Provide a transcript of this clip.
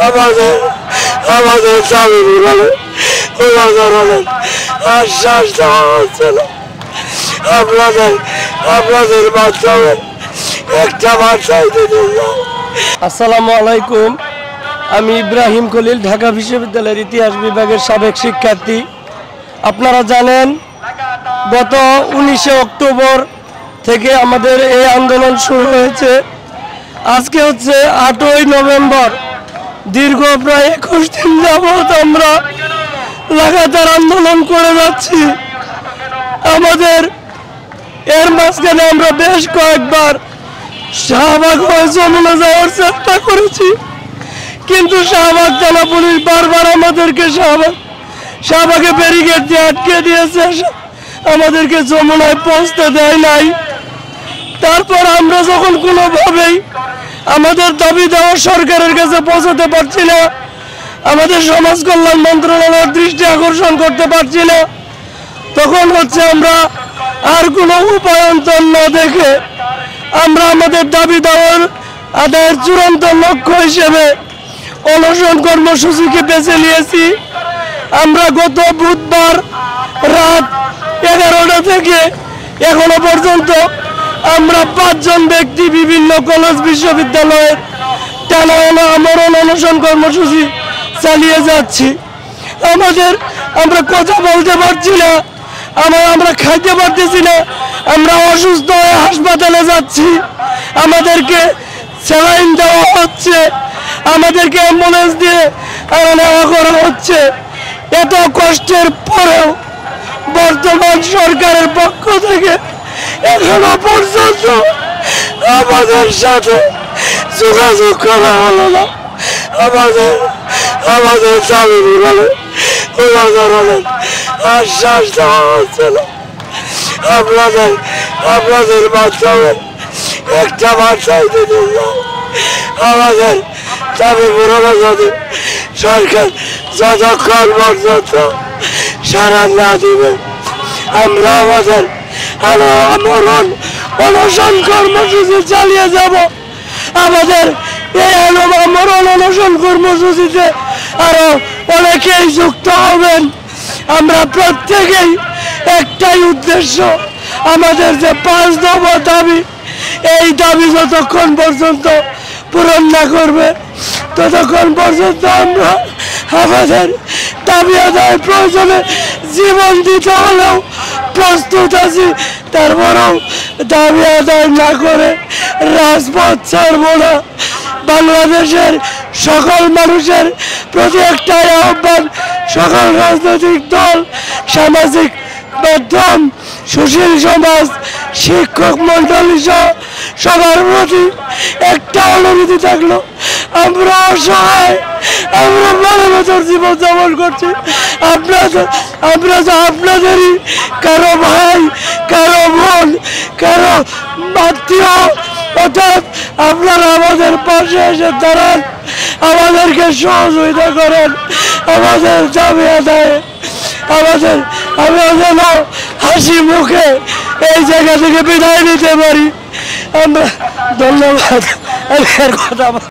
আমাদের আমাদের দাবি বলে ওরা ধরনের আশ্বাস দেওয়া হচ্ছিল। আপনাদের আপনাদের মাধ্যমে একটা বার্তাই দিতে। আসসালামু আলাইকুম, আমি ইব্রাহিম খলিল, ঢাকা বিশ্ববিদ্যালয়ের ইতিহাস বিভাগের সাবেক শিক্ষার্থী। আপনারা জানেন গত 19 অক্টোবর থেকে আমাদের এই আন্দোলন শুরু হয়েছে। আজকে হচ্ছে 8ই নভেম্বর। দীর্ঘ প্রায় 21 দিন যাবৎ আমরা লাগাতার আন্দোলন করে যাচ্ছি। আমাদের এর মাঝখানে আমরা বেশ কয়েকবার শাহবাগ হয়ে যমুনা যাওয়ার চেষ্টা করেছি, কিন্তু শাহবাগ থানা পুলিশ বারবার আমাদেরকে শাহবাগে ব্যারিকেড দিয়ে আটকে দিয়েছে, আমাদেরকে যমুনায় পৌঁছতে দেয় নাই। তারপর আমরা যখন কোনোভাবেই আমাদের দাবি দেওয়া সরকারের কাছে পৌঁছাতে পারছি না, আমাদের সমাজ কল্যাণ মন্ত্রণালয়ের দৃষ্টি আকর্ষণ করতে পারছি না, তখন হচ্ছে আমরা আর কোনো উপায়ন্তর না দেখে আমরা আমাদের দাবি দেওয়ার আদায়ের চূড়ান্ত লক্ষ্য হিসেবে অনশন কর্মসূচিকে বেছে নিয়েছি। আমরা গত বুধবার রাত 11টা থেকে এখনো পর্যন্ত আমরা 5 জন ব্যক্তি বিভিন্ন কলেজ বিশ্ববিদ্যালয়ের টানা আমরণ অনশন কর্মসূচি চালিয়ে যাচ্ছি। আমরা কথা বলতে পারছি না, আমরা খাইতে পারতেছি না, আমরা অসুস্থ হয়ে হাসপাতালে যাচ্ছি, আমাদেরকে স্যালাইন দেওয়া হচ্ছে, আমাদেরকে অ্যাম্বুলেন্স দিয়ে নেওয়া করা হচ্ছে। এত কষ্টের পরেও বর্তমান সরকারের পক্ষ থেকে এখনো পর্যন্ত আমাদের সাথে যোগাযোগ করা হলো না। আমাদের দাবি বলে কোনো ধরনের আশ্বাস দেওয়া হচ্ছিল। আপনাদের মাধ্যমে একটা বার্তাই দিতে। আমাদের দাবি পুরনো যদি সরকার যতক্ষণ পর্যন্ত সাড়া না দিবে আমরা আমাদের আমরণ অনশন কর্মসূচি চালিয়ে যাব। আমাদের এই আমরণ অনশন কর্মসূচিতে আরো অনেকেই যুক্ত হবেন। আমরা প্রত্যেকেই একটাই উদ্দেশ্য, আমাদের যে 5 দফা দাবি, এই দাবি যতক্ষণ পর্যন্ত পূরণ না করবে ততক্ষণ পর্যন্ত আমরা আমাদের দাবি আদায় প্রয়োজনে জীবন দিতে হলেও প্রস্তুত আছি। তারপরেও দাবি আদায় না করে রাজপথ ছাড়ব না। বাংলাদেশের সকল মানুষের প্রতি একটাই আহ্বান, সকল রাজনৈতিক দল, সামাজিক মাধ্যম, সুশীল সমাজ, শিক্ষক মন্ডলী সহ সবার প্রতি একটা অনুরোধ থাকলো, আমরা অসহায়, আমরা মানবতার জীবন যাপন করছি। আমরা তো আপনাদেরই কারো ভাই, কারো বোন, কারো আত্মীয়, অর্থাৎ আপনারা আমাদের পাশে এসে দাঁড়ান, আমাদেরকে সহযোগিতা করেন আমাদের দাবি আদায়ে। আমরা যেন হাসি মুখে এই জায়গা থেকে বিদায় নিতে পারি। আমরা ধন্যবাদ।